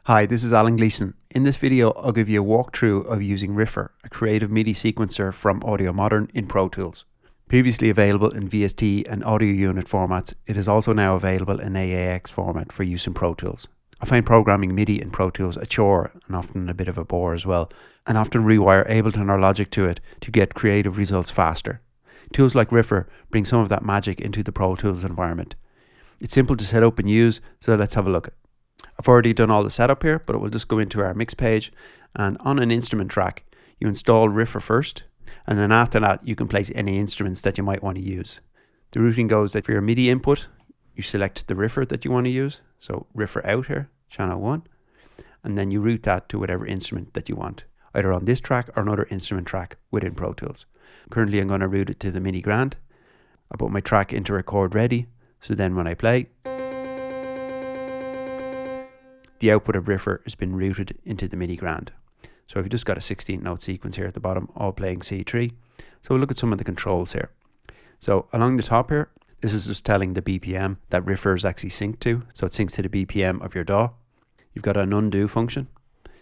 Hi, this is Gleeson. In this video, I'll give you a walkthrough of using Riffer, a creative MIDI sequencer from Audiomodern in Pro Tools. Previously available in VST and audio unit formats, it is also now available in AAX format for use in Pro Tools. I find programming MIDI in Pro Tools a chore and often a bit of a bore as well, and often rewire Ableton or Logic to it to get creative results faster. Tools like Riffer bring some of that magic into the Pro Tools environment. It's simple to set up and use, so let's have a look. I've already done all the setup here, but we'll just go into our mix page, and on an instrument track, you install Riffer first, and then after that, you can place any instruments that you might want to use. The routing goes that for your MIDI input, you select the Riffer that you want to use. So Riffer out here, channel 1, and then you route that to whatever instrument that you want, either on this track or another instrument track within Pro Tools. Currently, I'm going to route it to the MIDI Grand. I put my track into record ready, so then when I play, the output of Riffer has been routed into the MIDI Grand. So we've just got a 16 note sequence here at the bottom, all playing C3. So we'll look at some of the controls here. So along the top here, this is just telling the BPM that Riffer is actually synced to. So it syncs to the BPM of your DAW. You've got an undo function,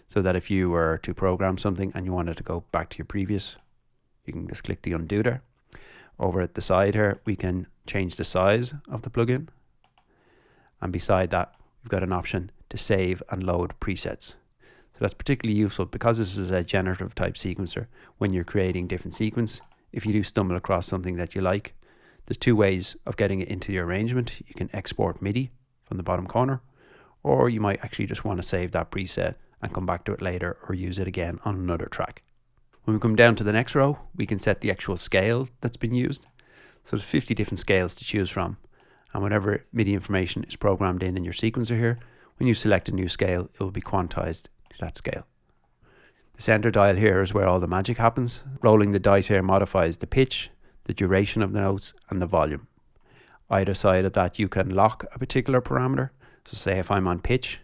so that if you were to program something and you wanted to go back to your previous, you can just click the undo there. Over at the side here, we can change the size of the plugin. And beside that, we've got an option to save and load presets. So that's particularly useful because this is a generative type sequencer. When you're creating different sequence, if you do stumble across something that you like, there's two ways of getting it into your arrangement. You can export MIDI from the bottom corner, or you might actually just want to save that preset and come back to it later or use it again on another track. When we come down to the next row, we can set the actual scale that's been used. So there's 50 different scales to choose from. And whenever MIDI information is programmed in your sequencer here, when you select a new scale, it will be quantized to that scale. The center dial here is where all the magic happens. Rolling the dice here modifies the pitch, the duration of the notes, and the volume. Either side of that, you can lock a particular parameter. So say if I'm on pitch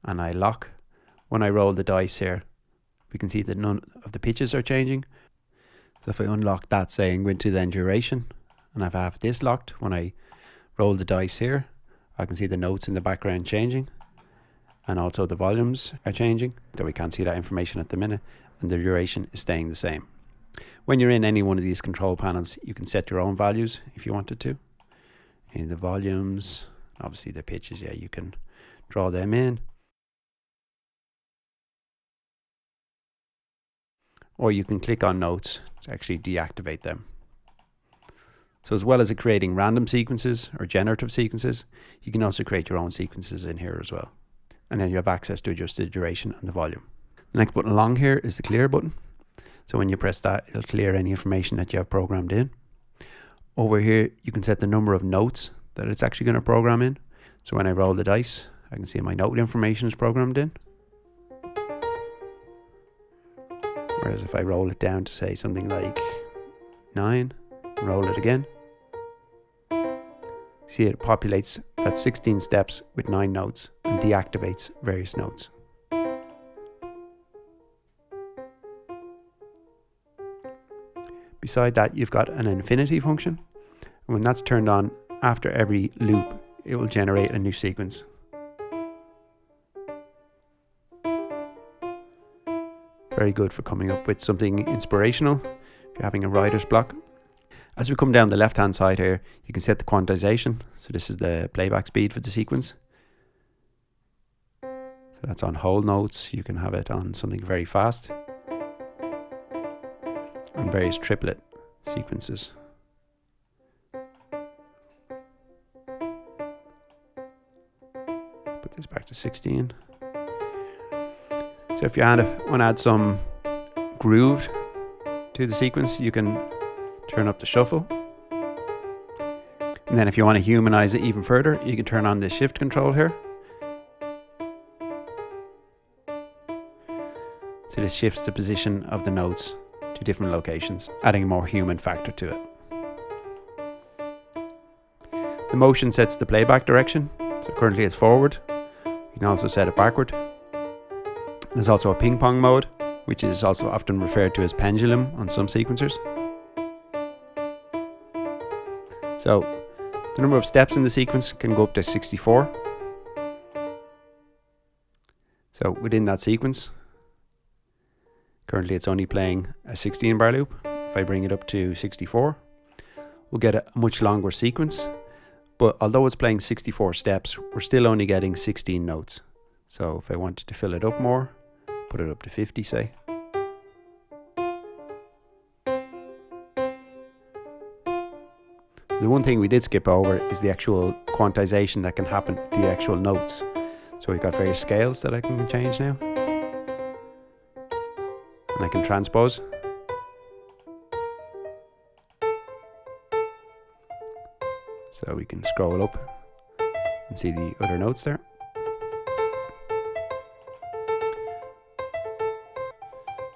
and I lock, when I roll the dice here, we can see that none of the pitches are changing. So if I unlock that, say, and go into then duration, and if I have this locked, when I roll the dice here, I can see the notes in the background changing, and also the volumes are changing, though we can't see that information at the minute, and the duration is staying the same. When you're in any one of these control panels, you can set your own values if you wanted to. In the volumes, obviously the pitches, yeah, you can draw them in. Or you can click on notes to actually deactivate them. So as well as creating random sequences or generative sequences, you can also create your own sequences in here as well. And then you have access to adjust the duration and the volume. The next button along here is the clear button. So when you press that, it'll clear any information that you have programmed in. Over here, you can set the number of notes that it's actually going to program in. So when I roll the dice, I can see my note information is programmed in. Whereas if I roll it down to say something like 9, roll it again, see it populates that 16 steps with 9 notes and deactivates various notes. Beside that, you've got an infinity function. And when that's turned on, after every loop, it will generate a new sequence. Very good for coming up with something inspirational if you're having a writer's block. As we come down the left hand side here, you can set the quantization. So this is the playback speed for the sequence. So that's on whole notes. You can have it on something very fast. And various triplet sequences. Put this back to 16. So if you want to add some groove to the sequence, you can turn up the shuffle. And then if you want to humanize it even further, you can turn on the shift control here. So this shifts the position of the notes to different locations, adding a more human factor to it. The motion sets the playback direction. So currently it's forward. You can also set it backward. There's also a ping pong mode, which is also often referred to as pendulum on some sequencers. So the number of steps in the sequence can go up to 64. So within that sequence, currently it's only playing a 16 bar loop. If I bring it up to 64, we'll get a much longer sequence. But although it's playing 64 steps, we're still only getting 16 notes. So if I wanted to fill it up more, put it up to 50, say. The one thing we did skip over is the actual quantization that can happen to the actual notes. So we've got various scales that I can change now. And I can transpose. So we can scroll up and see the other notes there.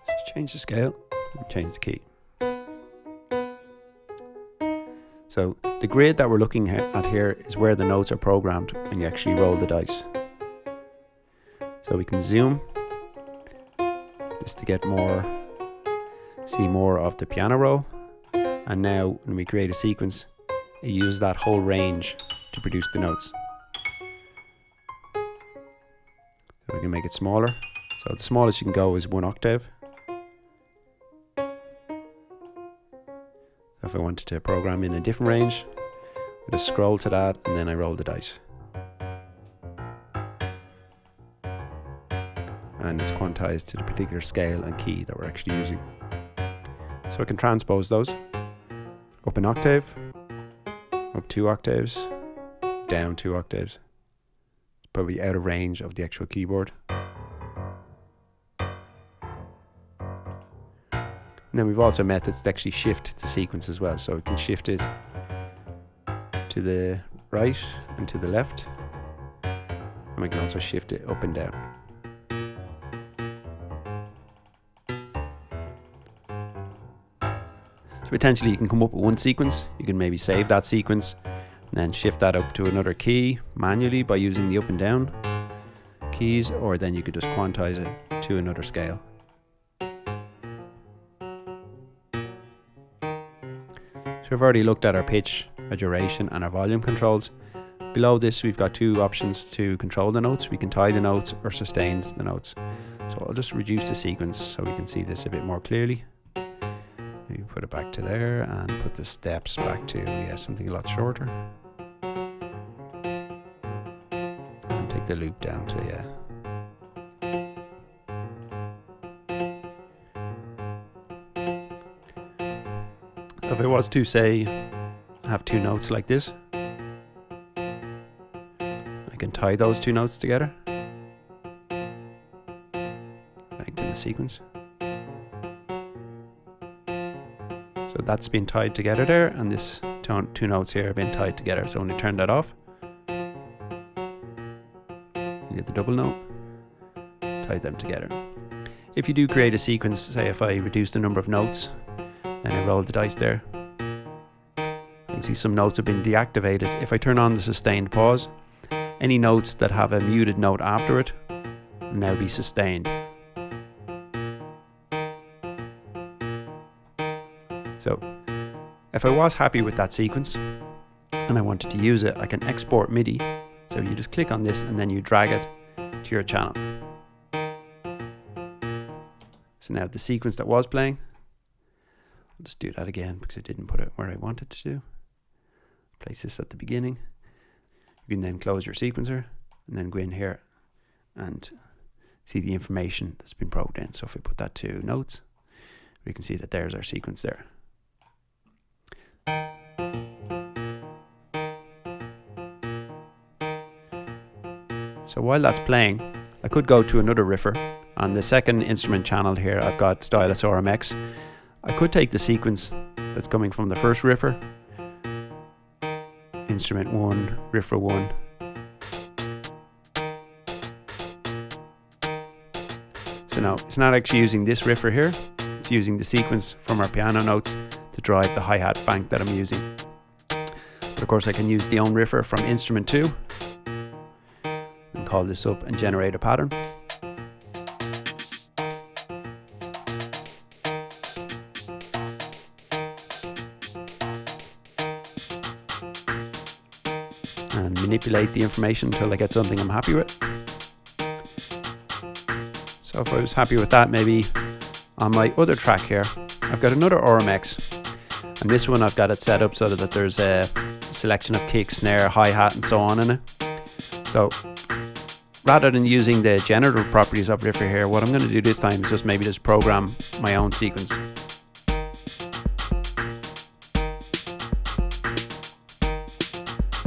Just change the scale and change the key. So the grid that we're looking at here is where the notes are programmed when you actually roll the dice. So we can zoom this to get more, see more of the piano roll. And now when we create a sequence, it uses that whole range to produce the notes. So we can make it smaller. So the smallest you can go is 1 octave. If I wanted to program in a different range, I just scroll to that and then I roll the dice. And it's quantized to the particular scale and key that we're actually using. So I can transpose those up an octave, up 2 octaves, down 2 octaves. It's probably out of range of the actual keyboard. And then we've also methods to actually shift the sequence as well. So we can shift it to the right and to the left. And we can also shift it up and down. So potentially you can come up with one sequence. You can maybe save that sequence and then shift that up to another key manually by using the up and down keys, or then you could just quantize it to another scale. So we've already looked at our pitch, our duration and our volume controls. Below this we've got 2 options to control the notes. We can tie the notes or sustain the notes. So I'll just reduce the sequence so we can see this a bit more clearly. Maybe put it back to there and put the steps back to something a lot shorter. And take the loop down to If I was to say have 2 notes like this, I can tie those 2 notes together, lengthen the sequence. So that's been tied together there, and this 2 notes here have been tied together. So when you turn that off, you get the double note, tie them together. If you do create a sequence, say if I reduce the number of notes, and I roll the dice there, you can see some notes have been deactivated. If I turn on the sustained pause, any notes that have a muted note after it will now be sustained. So if I was happy with that sequence and I wanted to use it, I can export MIDI. So you just click on this and then you drag it to your channel. So now the sequence that was playing, I'll just do that again because I didn't put it where I wanted to do. Place this at the beginning. You can then close your sequencer and then go in here and see the information that's been programmed in. So if we put that to notes, we can see that there's our sequence there. So while that's playing, I could go to another Riffer. On the second instrument channel here, I've got Stylus RMX. I could take the sequence that's coming from the first Riffer, instrument 1, Riffer 1. So now it's not actually using this Riffer here, it's using the sequence from our piano notes to drive the hi-hat bank that I'm using. But of course I can use the own Riffer from instrument 2 and call this up and generate a pattern. And manipulate the information until I get something I'm happy with. So if I was happy with that, maybe on my other track here, I've got another RMX, and this one I've got it set up so that there's a selection of kick, snare, hi-hat and so on in it. So rather than using the generative properties of Riffer here, what I'm going to do this time is just maybe just program my own sequence.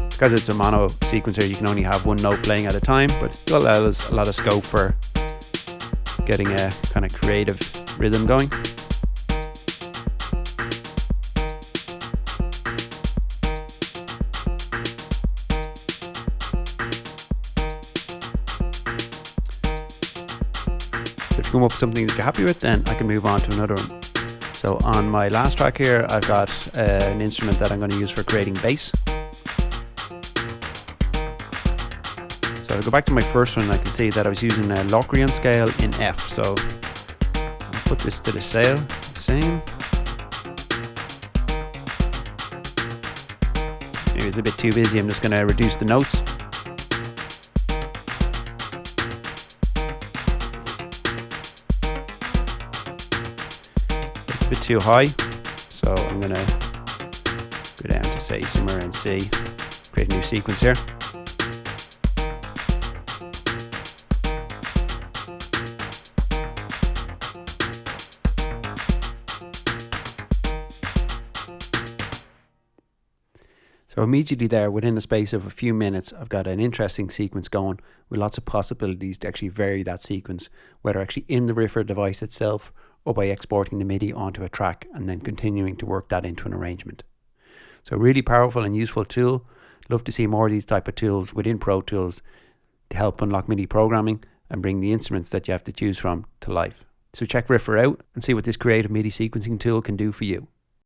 Because it's a mono sequencer, you can only have one note playing at a time, but it still allows a lot of scope for getting a kind of creative rhythm going. So if you come up with something that you're happy with, then I can move on to another one. So on my last track here, I've got an instrument that I'm going to use for creating bass. So I'll go back to my first one, I can see that I was using a locrian scale in F. So I'll put this to the same. Maybe it's a bit too busy, I'm just going to reduce the notes. It's a bit too high, so I'm going to go down to say somewhere in C, create a new sequence here. So immediately there, within the space of a few minutes, I've got an interesting sequence going with lots of possibilities to actually vary that sequence, whether actually in the Riffer device itself or by exporting the MIDI onto a track and then continuing to work that into an arrangement. So really powerful and useful tool. Love to see more of these type of tools within Pro Tools to help unlock MIDI programming and bring the instruments that you have to choose from to life. So check Riffer out and see what this creative MIDI sequencing tool can do for you.